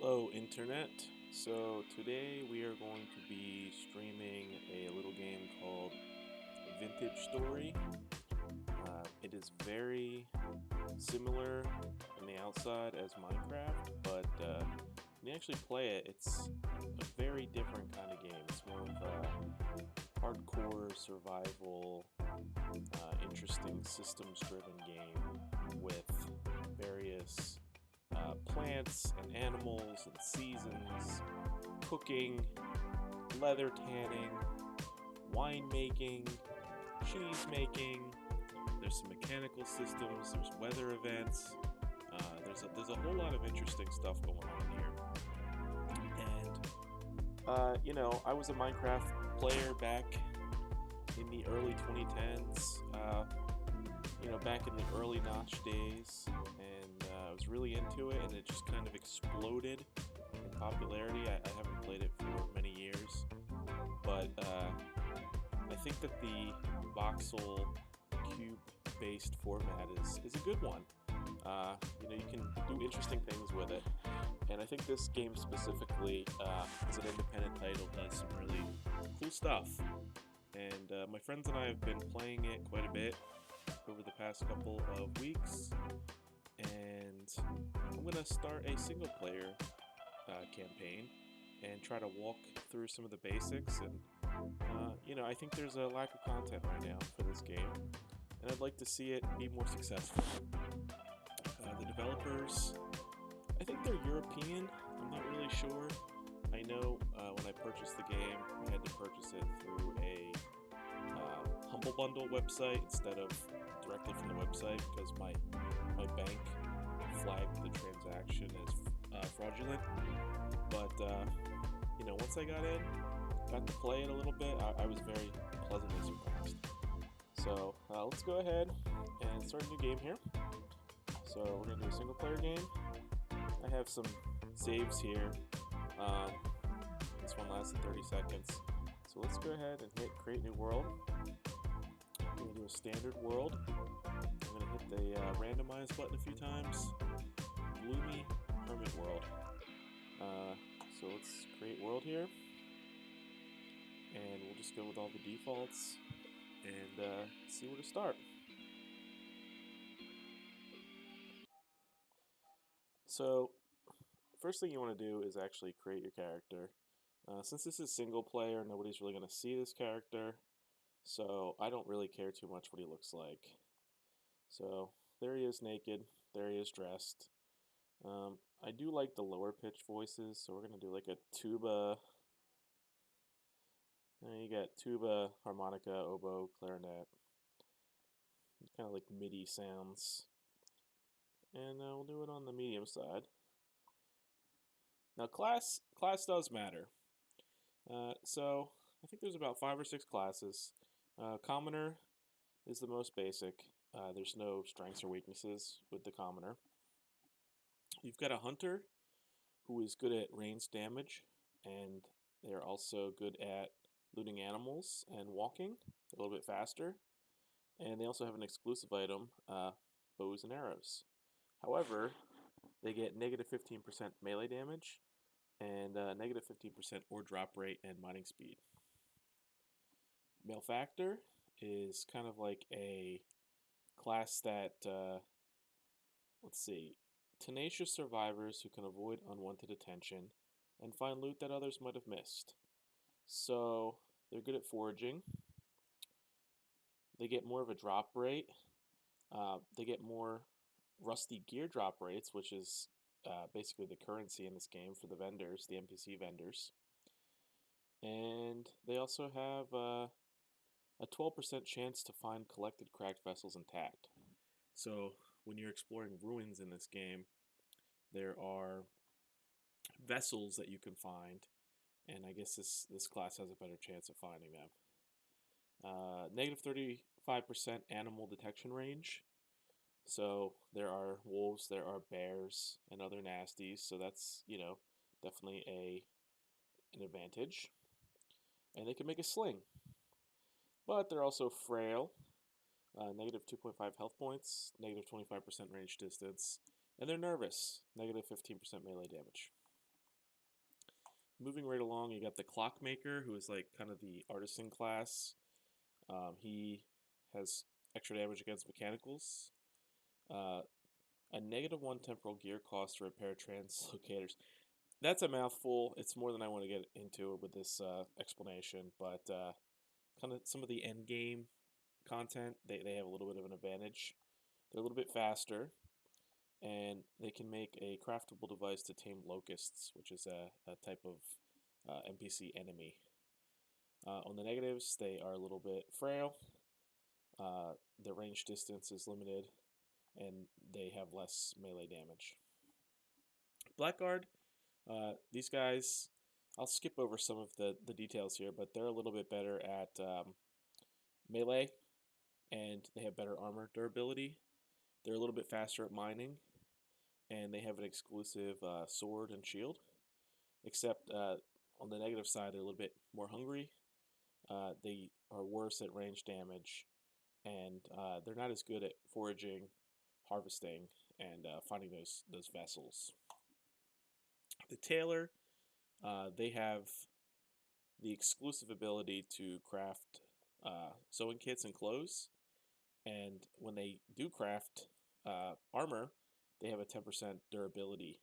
Hello Internet. So today we are going to be streaming a little game called Vintage Story. It is very similar on the outside as Minecraft, but when you actually play it, it's a very different kind of game. It's more of a hardcore survival, interesting systems-driven game with various plants and animals and seasons, cooking, leather tanning, wine making, cheese making. There's some mechanical systems. There's weather events. There's a whole lot of interesting stuff going on here. And I was a Minecraft player back in the early 2010s. Back in the early notch days, and I was really into it, and it just kind of exploded in popularity. I haven't played it for many years, but I think that the voxel cube-based format is a good one. You can do interesting things with it, and I think this game specifically, as an independent title, does some really cool stuff. And my friends and I have been playing it quite a bit over the past couple of weeks, and I'm going to start a single player campaign and try to walk through some of the basics. And I think there's a lack of content right now for this game, and I'd like to see it be more successful. The developers, I think they're European. I'm not really sure. I know when I purchased the game, I had to purchase it through a Humble Bundle website instead of directly from the website, because my bank flagged the transaction as fraudulent. But once I got to play it a little bit, I was very pleasantly surprised. So let's go ahead and start a new game here. So we're gonna do a single player game. I have some saves here. This one lasted 30 seconds. So let's go ahead and hit create new world. I'm going to do a standard world. I'm going to hit the randomize button a few times. Gloomy hermit world. So let's create world here. And we'll just go with all the defaults and see where to start. So first thing you want to do is actually create your character. Since this is single player, nobody's really going to see this character, so I don't really care too much what he looks like. So there he is naked, there he is dressed. I do like the lower pitch voices, so we're going to do like a tuba. You got tuba, harmonica, oboe, clarinet, kind of like MIDI sounds. And we'll do it on the medium side. Now class does matter. So I think there's about 5 or 6 classes. Commoner is the most basic. There's no strengths or weaknesses with the commoner. You've got a hunter who is good at ranged damage, and they're also good at looting animals and walking a little bit faster. And they also have an exclusive item, bows and arrows. However, they get negative 15% melee damage and negative 15% ore drop rate and mining speed. Malefactor is kind of like a class that, let's see, tenacious survivors who can avoid unwanted attention and find loot that others might have missed. So they're good at foraging. They get more of a drop rate. They get more rusty gear drop rates, which is basically the currency in this game for the vendors, the NPC vendors. And they also have a 12% chance to find collected cracked vessels intact. So when you're exploring ruins in this game, there are vessels that you can find, and I guess this class has a better chance of finding them. Negative 35% animal detection range. So there are wolves, there are bears, and other nasties. So that's definitely an advantage. And they can make a sling, but they're also frail. Negative 2.5 health points, negative 25% range distance, and they're nervous. Negative 15% melee damage. moving right along, you got the Clockmaker, who is like kind of the artisan class. He has extra damage against mechanicals. Uh, a -1 temporal gear cost to repair translocators. That's a mouthful. It's more than I want to get into with this explanation, but kind of some of the end game content, they have a little bit of an advantage. They're a little bit faster, and they can make a craftable device to tame locusts, which is a type of NPC enemy. On the negatives, they are a little bit frail. The range distance is limited, and they have less melee damage. Blackguard, these guys, I'll skip over some of the details here, but they're a little bit better at melee, and they have better armor durability. They're a little bit faster at mining, and they have an exclusive sword and shield. Except on the negative side, they're a little bit more hungry. They are worse at range damage, and they're not as good at foraging, harvesting, and finding those vessels. The Tailor, they have the exclusive ability to craft sewing kits and clothes, and when they do craft armor, they have a 10% durability,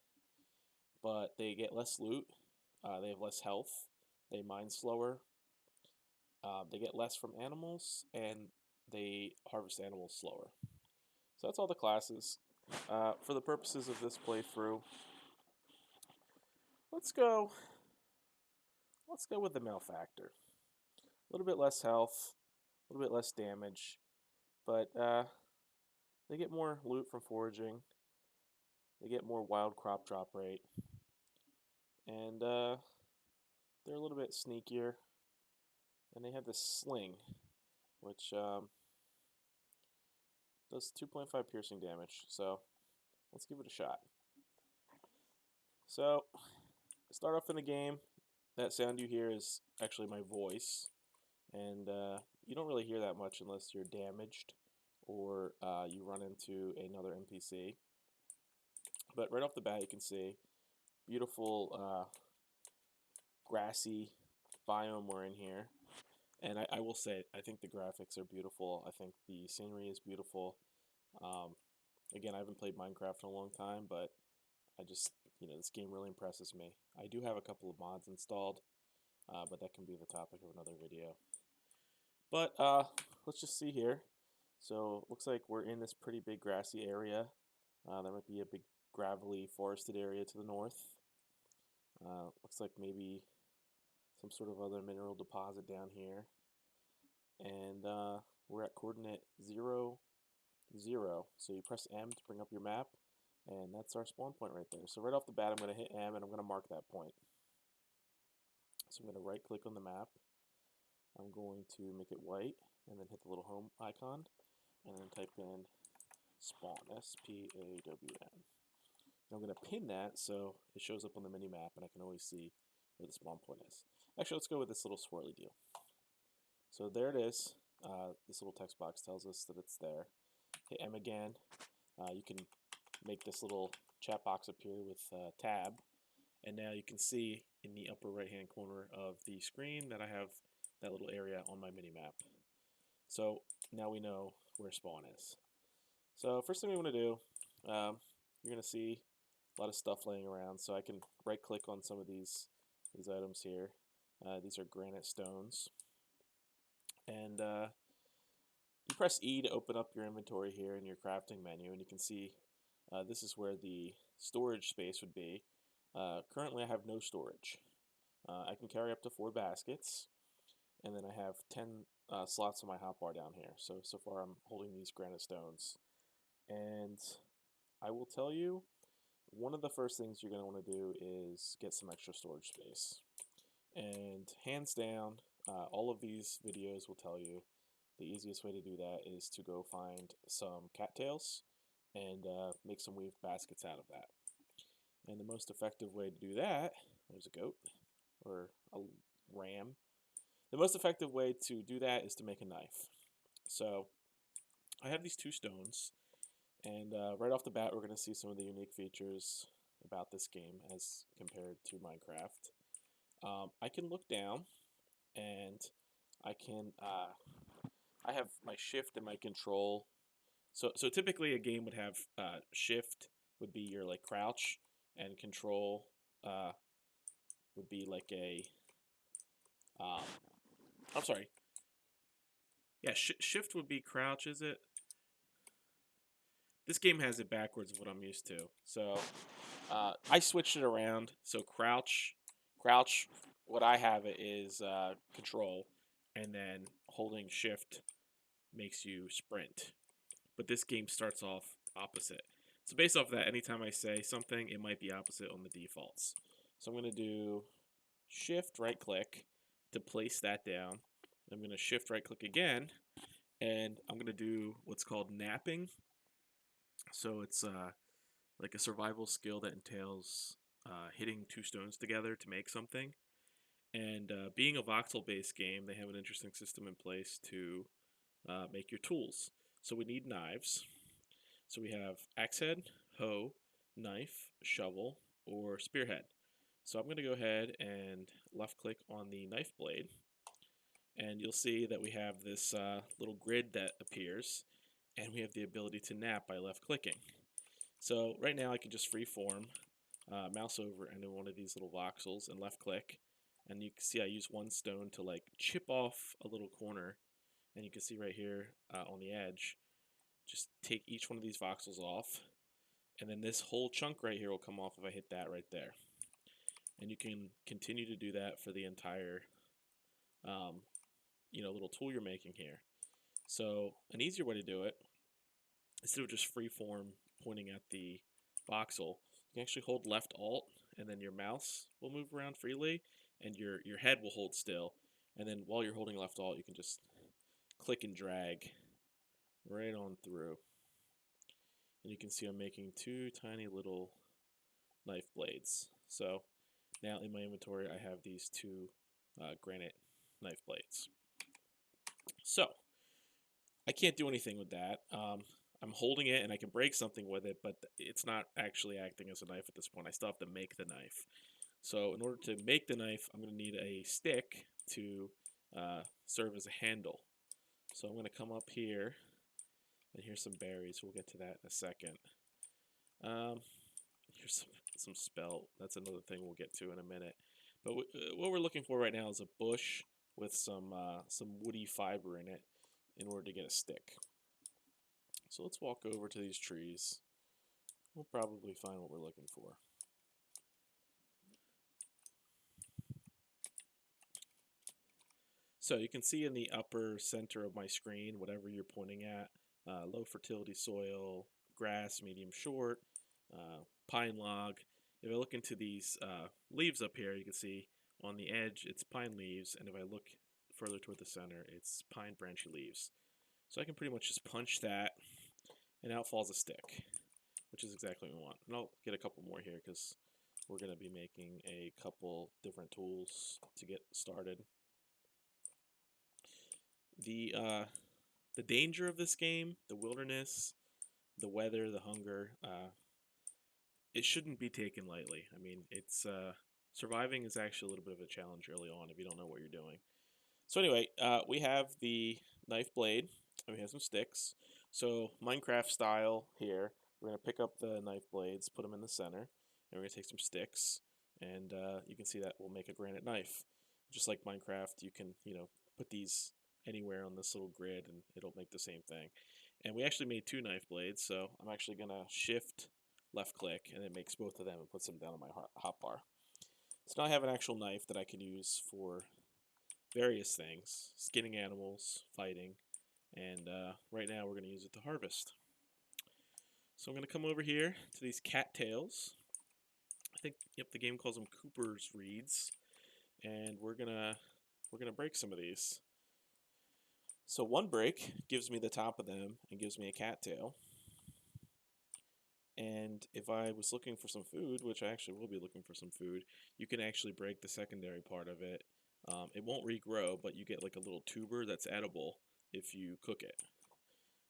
but they get less loot, they have less health, they mine slower, they get less from animals, and they harvest animals slower. So that's all the classes. For the purposes of this playthrough, let's go with the Malefactor. A little bit less health, a little bit less damage, but they get more loot from foraging. They get more wild crop drop rate, and they're a little bit sneakier. And they have this sling, which does 2.5 piercing damage. So let's give it a shot. So start off in the game. That sound you hear is actually my voice, and you don't really hear that much unless you're damaged or you run into another NPC. But right off the bat, you can see beautiful grassy biome we're in here. And I will say, I think the graphics are beautiful. I think the scenery is beautiful. Again, I haven't played Minecraft in a long time, but I just, this game really impresses me. I do have a couple of mods installed, but that can be the topic of another video. But let's just see here. So looks like we're in this pretty big grassy area. There might be a big gravelly forested area to the north. Looks like maybe some sort of other mineral deposit down here. And we're at coordinate 0, 0. So you press M to bring up your map, and that's our spawn point right there. So right off the bat, I'm going to hit M, and I'm going to mark that point. So I'm going to right-click on the map. I'm going to make it white, and then hit the little home icon, and then type in spawn, S-P-A-W-N. I'm going to pin that so it shows up on the mini-map, and I can always see where the spawn point is. Actually, let's go with this little swirly deal. So there it is. This little text box tells us that it's there. Hit M again. You can make this little chat box appear with tab. And now you can see in the upper right-hand corner of the screen that I have that little area on my mini-map. So now we know where spawn is. So first thing we want to do, you're going to see a lot of stuff laying around. So I can right-click on some of these items here. These are granite stones. And you press E to open up your inventory here in your crafting menu, and you can see this is where the storage space would be. Currently I have no storage. I can carry up to 4 baskets, and then I have 10 slots on my hotbar down here. So far I'm holding these granite stones. And I will tell you, one of the first things you're going to want to do is get some extra storage space. And hands down, all of these videos will tell you the easiest way to do that is to go find some cattails and make some weaved baskets out of that. And the most effective way to do that, there's a goat or a ram. The most effective way to do that is to make a knife. So I have these 2 stones, and right off the bat we're going to see some of the unique features about this game as compared to Minecraft. I can look down and I can I have my shift and my control. So typically a game would have shift would be your like crouch, and control uh, would be like a um, I'm sorry. Yeah, shift would be crouch, is it? This game has it backwards of what I'm used to. So I switched it around. So crouch. What I have it is control, and then holding shift makes you sprint. But this game starts off opposite. So based off that, anytime I say something, it might be opposite on the defaults. So I'm going to do shift right click to place that down. I'm going to shift right click again, and I'm going to do what's called napping. So it's like a survival skill that entails hitting two stones together to make something. And being a voxel based game, they have an interesting system in place to make your tools. So we need knives. So we have axe head, hoe, knife, shovel, or spearhead. So I'm going to go ahead and left click on the knife blade, and you'll see that we have this little grid that appears, and we have the ability to nap by left clicking. So right now I can just freeform mouse over into one of these little voxels and left click, and you can see I use one stone to like chip off a little corner, and you can see right here on the edge, just take each one of these voxels off, and then this whole chunk right here will come off if I hit that right there. And you can continue to do that for the entire um, little tool you're making here. So an easier way to do it, instead of just freeform pointing at the voxel, you can actually hold left alt, and then your mouse will move around freely, and your head will hold still. And then while you're holding left alt, you can just click and drag right on through. And you can see I'm making two tiny little knife blades. So now in my inventory, I have these two granite knife blades. So I can't do anything with that. I'm holding it and I can break something with it, but it's not actually acting as a knife at this point. I still have to make the knife. So in order to make the knife, I'm going to need a stick to serve as a handle. So I'm going to come up here, and here's some berries. We'll get to that in a second. Here's some spelt. That's another thing we'll get to in a minute. But what we're looking for right now is a bush with some woody fiber in it in order to get a stick. So let's walk over to these trees. We'll probably find what we're looking for. So you can see in the upper center of my screen, whatever you're pointing at, low fertility soil, grass, medium short, pine log. If I look into these leaves up here, you can see on the edge it's pine leaves, and if I look further toward the center, it's pine branchy leaves. So I can pretty much just punch that, and out falls a stick, which is exactly what we want. And I'll get a couple more here because we're going to be making a couple different tools to get started. The danger of this game, the wilderness, the weather, the hunger, it shouldn't be taken lightly. I mean, it's surviving is actually a little bit of a challenge early on if you don't know what you're doing. So anyway, we have the knife blade, and we have some sticks. So Minecraft style here, we're going to pick up the knife blades, put them in the center, and we're going to take some sticks, and you can see that we'll make a granite knife. Just like Minecraft, you can, put these anywhere on this little grid, and it'll make the same thing. And we actually made two knife blades, so I'm actually going to shift left click, and it makes both of them and puts them down on my hotbar. So now I have an actual knife that I can use for various things, skinning animals, fighting, and right now we're going to use it to harvest. So I'm going to come over here to these cattails. I think, yep, the game calls them Cooper's reeds, and we're gonna break some of these. So one break gives me the top of them and gives me a cattail. And if I was looking for some food, which I actually will be looking for some food, you can actually break the secondary part of it. It won't regrow, but you get like a little tuber that's edible if you cook it.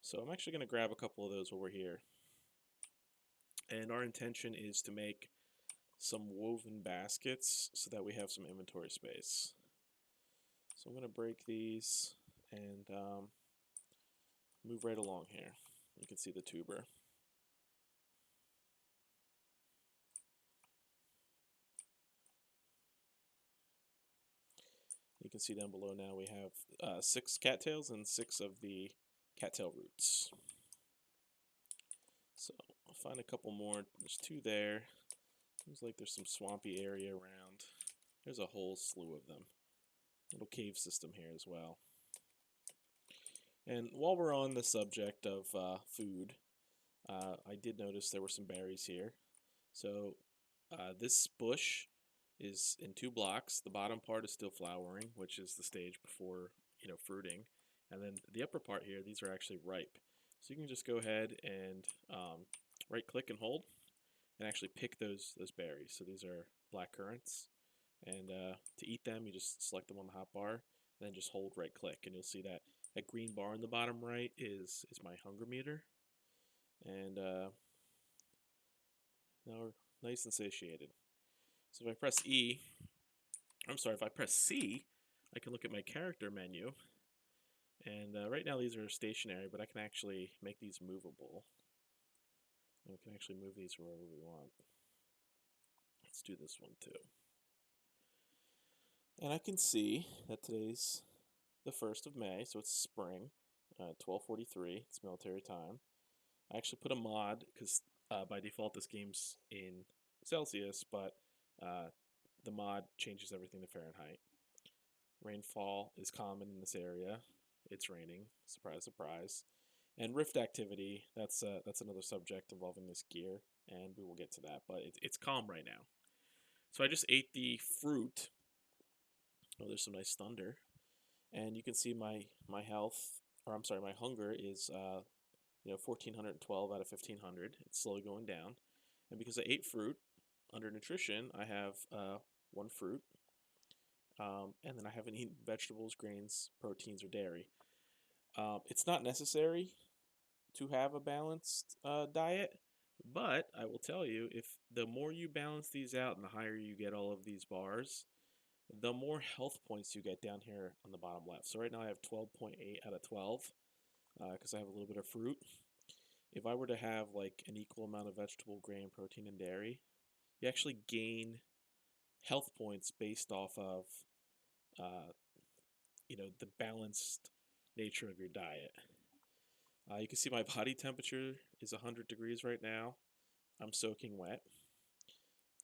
So I'm actually going to grab a couple of those while we're here. And our intention is to make some woven baskets so that we have some inventory space. So I'm going to break these and move right along here. You can see the tuber. You can see down below now we have 6 cattails and 6 of the cattail roots. So I'll find a couple more. There's 2 there. Seems like there's some swampy area around. There's a whole slew of them. Little cave system here as well. And while we're on the subject of food, I did notice there were some berries here. So this bush is in 2 blocks. The bottom part is still flowering, which is the stage before fruiting. And then the upper part here, these are actually ripe. So you can just go ahead and right click and hold and actually pick those berries. So these are black currants. And to eat them, you just select them on the hotbar and then just hold right click. And you'll see that green bar in the bottom right is my hunger meter. And now we're nice and satiated. So if I press if I press C, I can look at my character menu. And right now these are stationary, but I can actually make these movable. And we can actually move these wherever we want. Let's do this one too. And I can see that today's the 1st of May, so it's spring, 12:43, it's military time. I actually put a mod, because by default this game's in Celsius, but the mod changes everything to Fahrenheit. Rainfall is common in this area. It's raining, surprise, surprise. And rift activity, that's another subject involving this gear, and we will get to that, but it's calm right now. So I just ate the fruit. Oh, there's some nice thunder. And you can see my health, or I'm sorry, my hunger is 1,412 out of 1,500. It's slowly going down. And because I ate fruit, under nutrition, I have 1 fruit. And then I haven't eaten vegetables, grains, proteins, or dairy. It's not necessary to have a balanced diet, but I will tell you, if the more you balance these out and the higher you get all of these bars, the more health points you get down here on the bottom left. So right now I have 12.8 out of 12 because I have a little bit of fruit. If I were to have like an equal amount of vegetable, grain, protein, and dairy, you actually gain health points based off of the balanced nature of your diet. You can see my body temperature is 100 degrees right now. I'm soaking wet.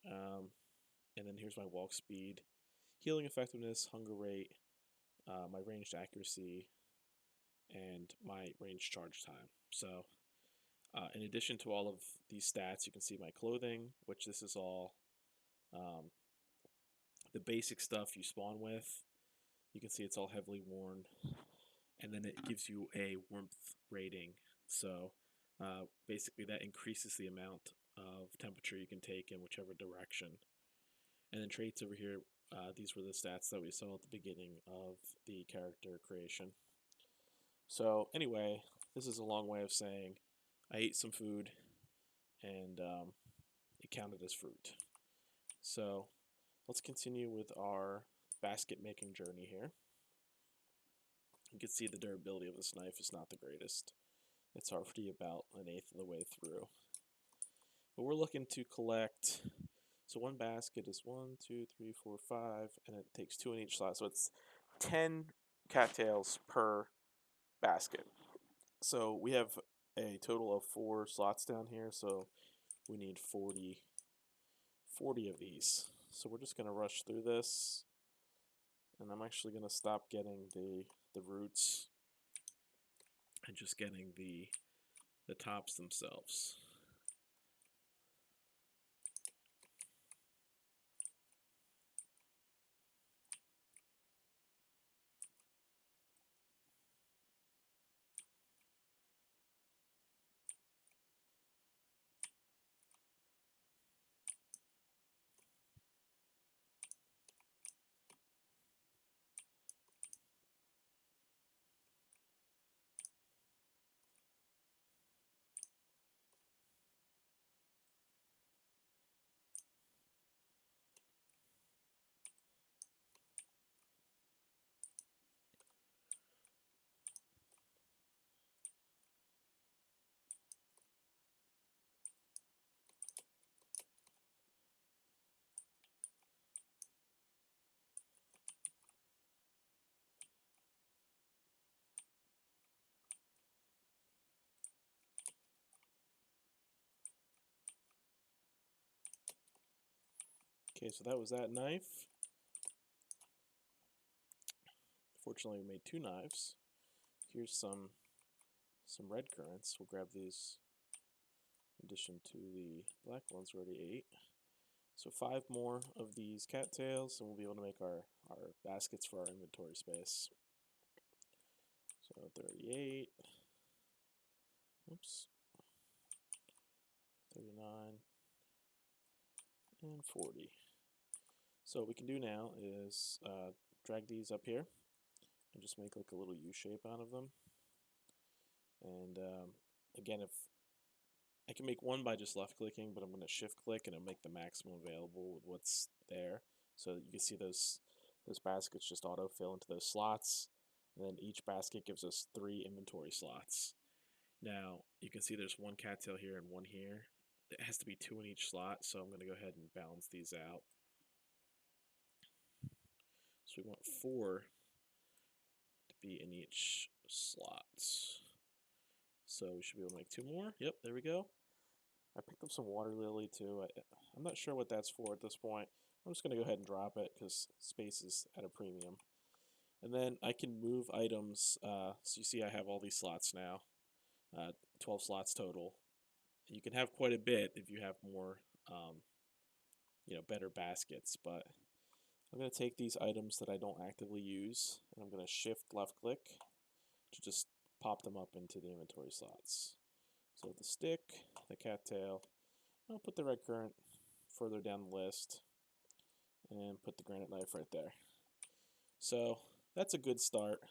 And then here's my walk speed, healing effectiveness, hunger rate, my ranged accuracy, and my range charge time. So in addition to all of these stats, you can see my clothing, which this is all the basic stuff you spawn with. You can see it's all heavily worn. And then it gives you a warmth rating. So basically that increases the amount of temperature you can take in whichever direction. And then traits over here, these were the stats that we saw at the beginning of the character creation. So anyway, this is a long way of saying I ate some food and it counted as fruit. So let's continue with our basket making journey here. You can see the durability of this knife is not the greatest. It's already about 1/8 of the way through. But we're looking to collect, so one basket is 1, 2, 3, 4, 5, and it takes 2 in each slot. So it's 10 cattails per basket. So we have a total of 4 slots down here, so we need 40 of these. So we're just going to rush through this, and I'm actually going to stop getting the roots and just getting the tops themselves. Okay, so that was that knife. Fortunately, we made 2 knives. Here's some red currants. We'll grab these in addition to the black ones we already ate. So 5 more of these cattails, and we'll be able to make our baskets for our inventory space. So 38, oops, 39, and 40. So what we can do now is drag these up here and just make like a little U shape out of them. And again, if I can make one by just left clicking, but I'm going to shift click and it'll make the maximum available with what's there. So you can see those baskets just autofill into those slots, and then each basket gives us 3 inventory slots. Now you can see there's 1 cattail here and 1 here. It has to be 2 in each slot, so I'm going to go ahead and balance these out. So we want 4 to be in each slot. So we should be able to make 2 more. Yep, there we go. I picked up some water lily too. I'm not sure what that's for at this point. I'm just going to go ahead and drop it because space is at a premium. And then I can move items. So you see I have all these slots now, 12 slots total. You can have quite a bit if you have more, better baskets. But I'm going to take these items that I don't actively use, and I'm going to shift left click to just pop them up into the inventory slots. So the stick, the cattail, I'll put the red currant further down the list, and put the granite knife right there. So that's a good start.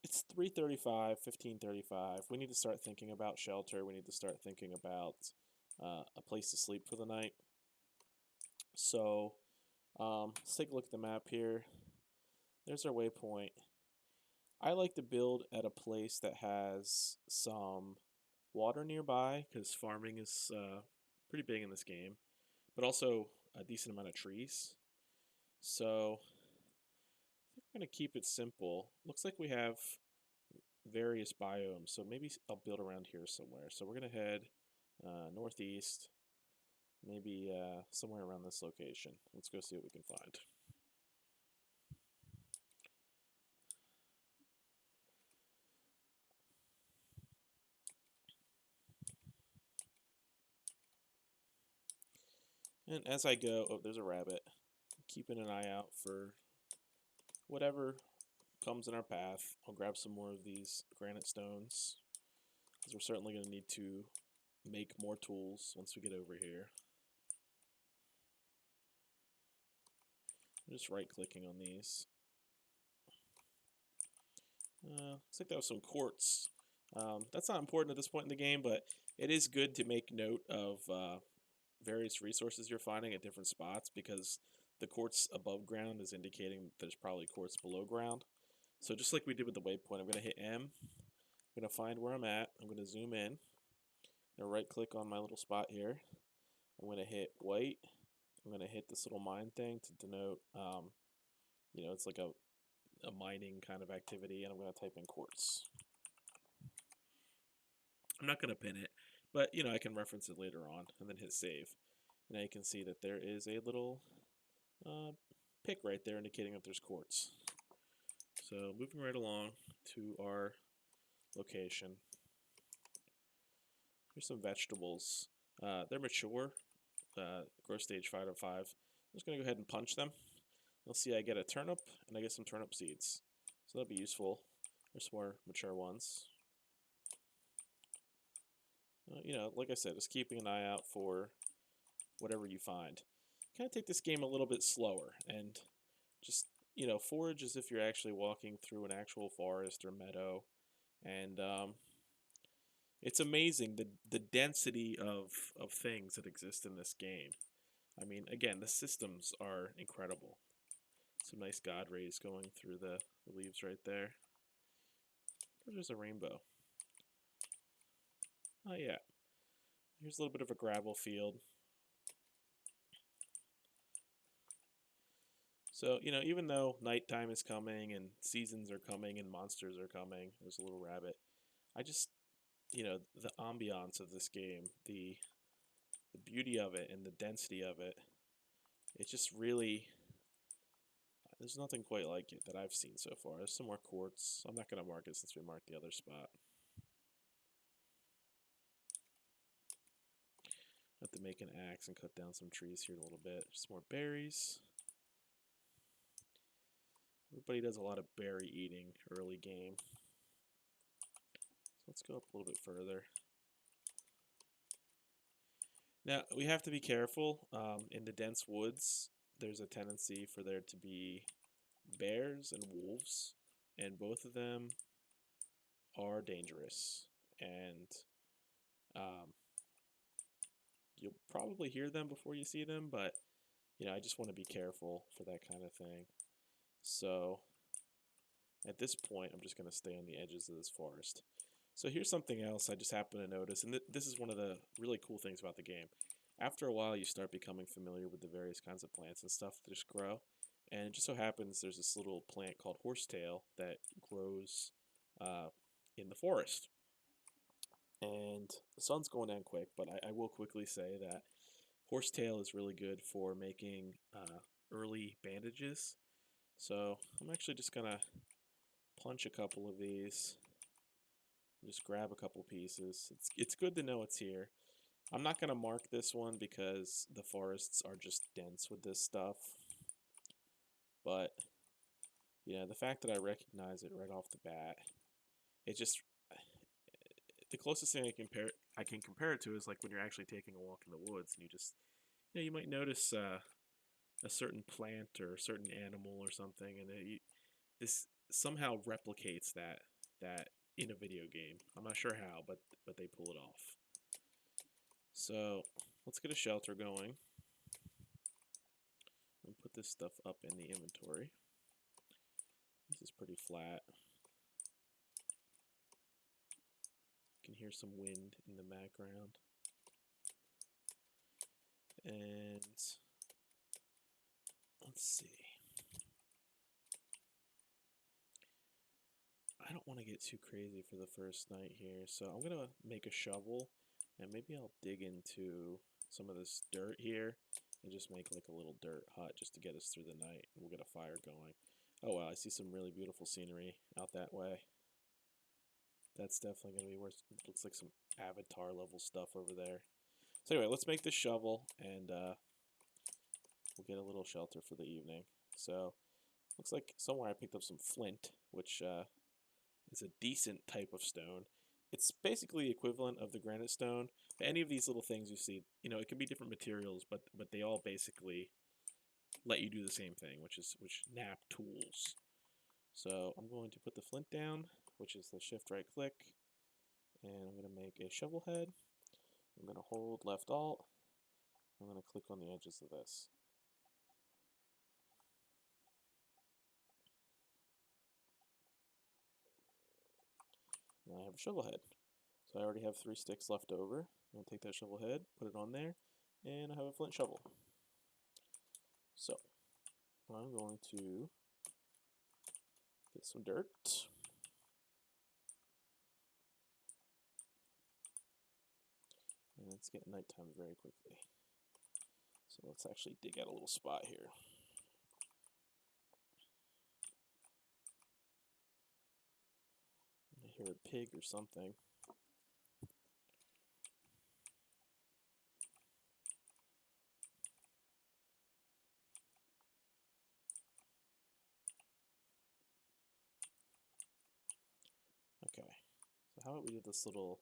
It's 3:35, 15:35. We need to start thinking about shelter. We need to start thinking about a place to sleep for the night. So let's take a look at the map here. There's our waypoint. I like to build at a place that has some water nearby because farming is pretty big in this game, but also a decent amount of trees. So I think we're going to keep it simple. Looks like we have various biomes, so maybe I'll build around here somewhere. So we're going to head northeast, maybe somewhere around this location. Let's go see what we can find. And as I go, oh, there's a rabbit. Keeping an eye out for whatever comes in our path. I'll grab some more of these granite stones, because we're certainly going to need to make more tools once we get over here. I'm just right clicking on these. Looks like that was some quartz. That's not important at this point in the game, but it is good to make note of various resources you're finding at different spots, because the quartz above ground is indicating that there's probably quartz below ground. So just like we did with the waypoint, I'm going to hit M. I'm going to find where I'm at. I'm going to zoom in. I'm going to right click on my little spot here. I'm going to hit white. I'm going to hit this little mine thing to denote, it's like a mining kind of activity, and I'm going to type in quartz. I'm not going to pin it, but I can reference it later on and then hit save. Now you can see that there is a little pick right there indicating that there's quartz. So moving right along to our location. Here's some vegetables. They're mature, growth stage 5 out of 5. I'm just going to go ahead and punch them. You'll see I get a turnip and I get some turnip seeds. So that'll be useful. There's some more mature ones. Like I said, just keeping an eye out for whatever you find. Kind of take this game a little bit slower and just, forage as if you're actually walking through an actual forest or meadow. And it's amazing the density of things that exist in this game. I mean, again, the systems are incredible. Some nice god rays going through the leaves right there. There's a rainbow. Oh yeah. Here's a little bit of a gravel field. So, even though nighttime is coming and seasons are coming and monsters are coming, there's a little rabbit. I just, the ambiance of this game, the the beauty of it and the density of it, it's just really, there's nothing quite like it that I've seen so far. There's some more quartz. I'm not going to mark it since we marked the other spot. Have to make an axe and cut down some trees here in a little bit. Just more berries. Everybody does a lot of berry eating early game. So let's go up a little bit further. Now, we have to be careful. In the dense woods, there's a tendency for there to be bears and wolves, and both of them are dangerous. And you'll probably hear them before you see them, but I just want to be careful for that kind of thing. So at this point, I'm just going to stay on the edges of this forest. So here's something else I just happened to notice, and this is one of the really cool things about the game. After a while, you start becoming familiar with the various kinds of plants and stuff that just grow. And it just so happens there's this little plant called horsetail that grows in the forest. And the sun's going down quick, but I will quickly say that horsetail is really good for making early bandages. So I'm actually just going to punch a couple of these. Just grab a couple pieces. It's good to know it's here. I'm not going to mark this one because the forests are just dense with this stuff. But, the fact that I recognize it right off the bat, it just, the closest thing I can compare it to is like when you're actually taking a walk in the woods and you just, you might notice a certain plant or a certain animal or something, and this somehow replicates that in a video game. I'm not sure how, but they pull it off. So let's get a shelter going and put this stuff up in the inventory. This is pretty flat. You can hear some wind in the background. And let's see. I don't want to get too crazy for the first night here, so I'm going to make a shovel, and maybe I'll dig into some of this dirt here and just make like a little dirt hut just to get us through the night. We'll get a fire going. Oh wow, I see some really beautiful scenery out that way. That's definitely going to be worth it. Looks like some Avatar level stuff over there. So anyway, let's make this shovel, and we'll get a little shelter for the evening. So looks like somewhere I picked up some flint, which is a decent type of stone. It's basically the equivalent of the granite stone. Any of these little things you see, it can be different materials, but they all basically let you do the same thing, which nap tools. So I'm going to put the flint down, which is the shift right click, and I'm going to make a shovel head. I'm going to hold left alt. I'm going to click on the edges of this. Now I have a shovel head. So I already have 3 sticks left over. I'm going to take that shovel head, put it on there, and I have a flint shovel. So I'm going to get some dirt. And it's getting nighttime very quickly. So let's actually dig out a little spot here. I hear a pig or something. Okay, so how about we do this little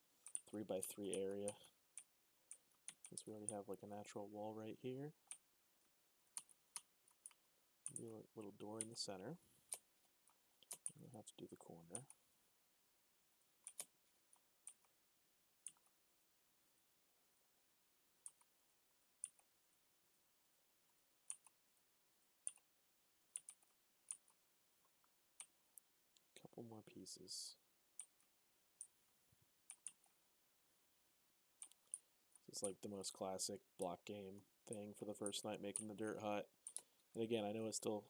3x3 area, since we already have like a natural wall right here. Do a little door in the center. We'll have to do the corner. Couple more pieces. This is like the most classic block game thing for the first night, making the dirt hut. And again, I know it still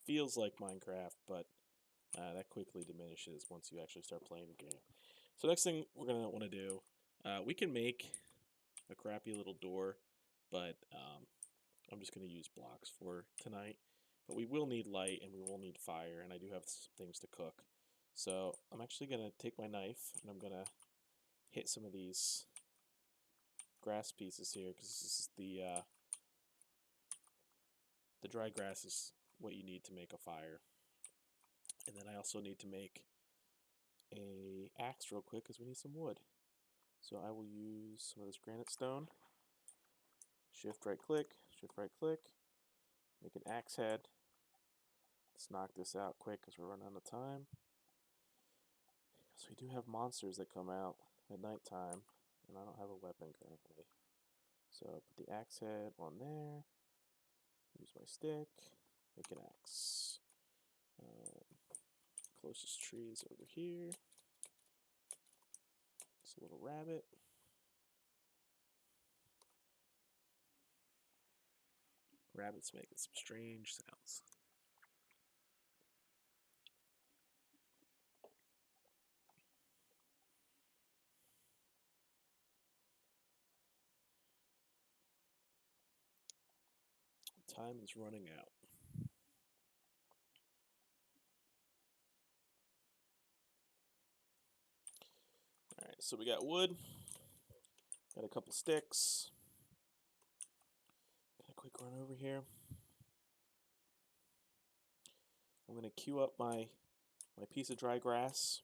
feels like Minecraft, but that quickly diminishes once you actually start playing the game. So next thing we're going to want to do, we can make a crappy little door but I'm just going to use blocks for tonight. But we will need light and we will need fire, and I do have some things to cook. So I'm actually going to take my knife and I'm going to hit some of these grass pieces here, because this is the dry grass is what you need to make a fire. And then I also need to make a axe real quick because we need some wood. So I will use some of this granite stone. Shift right click, make an axe head. Let's knock this out quick because we're running out of time. So we do have monsters that come out at nighttime, and I don't have a weapon currently. So put the axe head on there, use my stick, make an axe. Closest tree is over here. It's a little rabbit. Rabbit's making some strange sounds. Time is running out. Alright, so we got wood, got a couple sticks. Got a quick run over here. I'm going to queue up my piece of dry grass.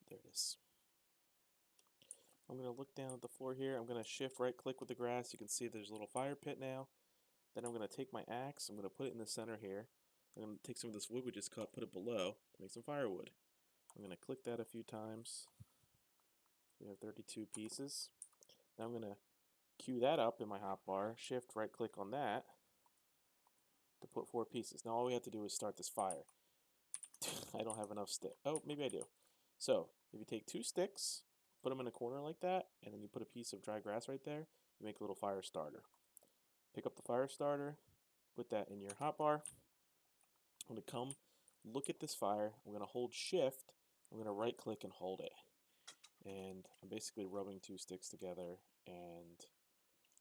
There it is. I'm going to look down at the floor here. I'm going to shift right click with the grass. You can see there's a little fire pit now. Then I'm going to take my axe. I'm going to put it in the center here. I'm going to take some of this wood we just cut, put it below to make some firewood. I'm going to click that a few times. So we have 32 pieces. Now I'm going to queue that up in my hotbar. Shift right click on that to put 4 pieces. Now all we have to do is start this fire. I don't have enough stick. Oh, maybe I do. So if you take 2 sticks, put them in a corner like that, and then you put a piece of dry grass right there, you make a little fire starter. Pick up the fire starter, put that in your hotbar. I'm going to come look at this fire. I'm going to hold shift. I'm going to right click and hold it. And I'm basically rubbing 2 sticks together, and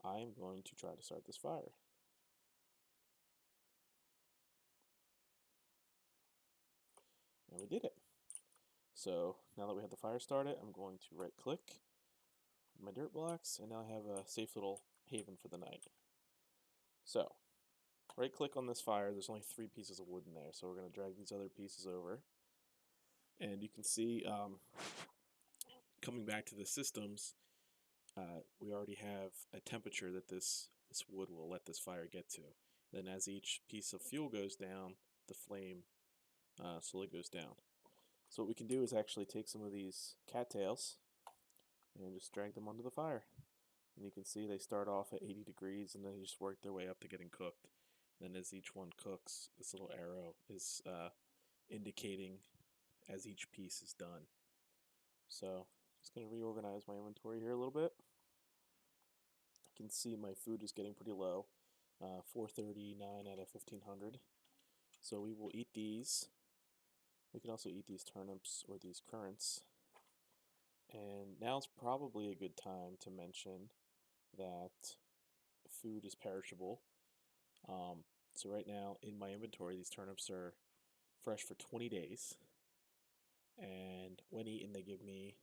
I'm going to try to start this fire. And we did it. So now that we have the fire started, I'm going to right click my dirt blocks, and now I have a safe little haven for the night. So right click on this fire. There's only 3 pieces of wood in there, so we're going to drag these other pieces over. And you can see, coming back to the systems, we already have a temperature that this wood will let this fire get to. Then as each piece of fuel goes down, the flame slowly goes down. So what we can do is actually take some of these cattails and just drag them onto the fire. And you can see they start off at 80 degrees and then they just work their way up to getting cooked. Then as each one cooks, this little arrow is indicating as each piece is done. So just going to reorganize my inventory here a little bit. You can see my food is getting pretty low, 439 out of 1500. So we will eat these. We can also eat these turnips or these currants. And now's probably a good time to mention that food is perishable. So right now in my inventory, these turnips are fresh for 20 days. And when eaten, they give me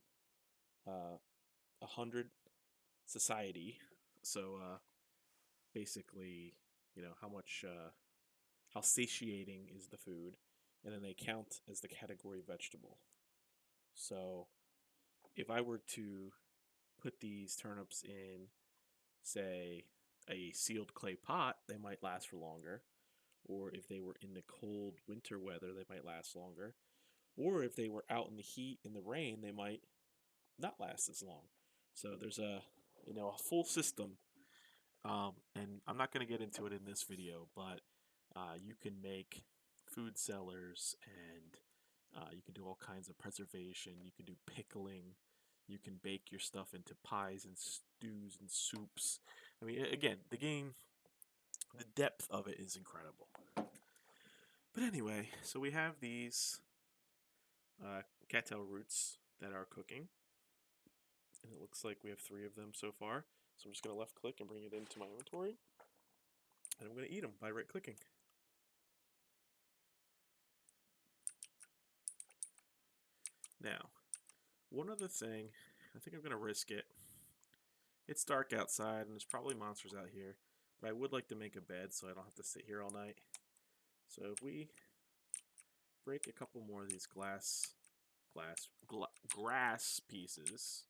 100 society. So basically, you know, how satiating is the food, and then they count as the category vegetable. So if I were to put these turnips in, say, a sealed clay pot, they might last for longer. Or if they were in the cold winter weather, they might last longer. Or if they were out in the heat, in the rain, they might not last as long. So there's a full system, and I'm not going to get into it in this video, but you can make food cellars, and you can do all kinds of preservation. You can do pickling. You can bake your stuff into pies and stews and soups. I mean, again, the game, the depth of it is incredible. But anyway, so we have these cattail roots that are cooking. And it looks like we have 3 of them so far. So I'm just going to left click and bring it into my inventory. And I'm going to eat them by right clicking. Now, one other thing, I think I'm going to risk it. It's dark outside and there's probably monsters out here, but I would like to make a bed so I don't have to sit here all night. So if we break a couple more of these grass pieces.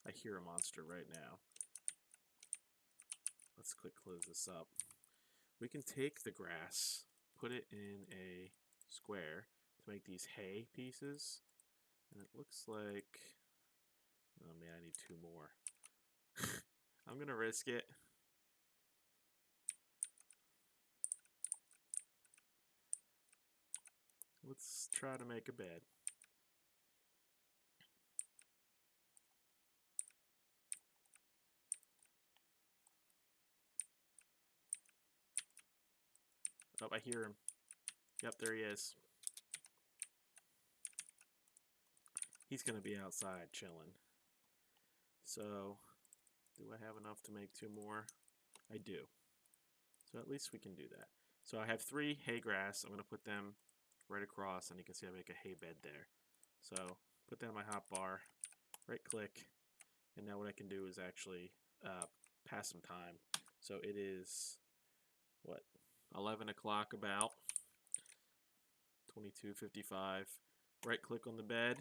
I hear a monster right now. Let's click close this up. We can take the grass, put it in a square to make these hay pieces. And it looks like, oh man, I need 2 more. I'm gonna risk it. Let's try to make a bed. Oh, I hear him. Yep, there he is. He's gonna be outside chilling. So, do I have enough to make 2 more? I do. So at least we can do that. So I have 3 hay grass. I'm going to put them right across, and you can see I make a hay bed there. So put that in my hotbar, right click, and now what I can do is actually pass some time. So it is, what, 11 o'clock about, 22:55. Right click on the bed.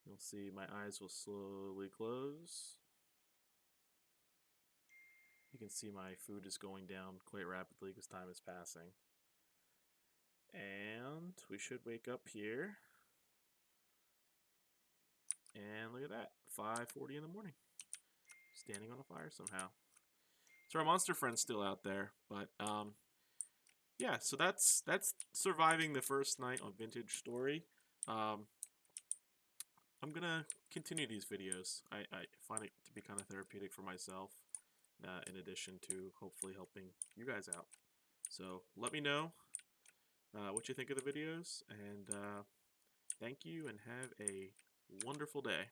You'll see my eyes will slowly close. You can see my food is going down quite rapidly because time is passing. And we should wake up here. And look at that, 5:40 in the morning. Standing on a fire somehow. So our monster friend's still out there, but yeah. So that's surviving the first night on Vintage Story. I'm gonna continue these videos. I find it to be kind of therapeutic for myself, in addition to hopefully helping you guys out. So let me know what you think of the videos, and thank you, and have a wonderful day.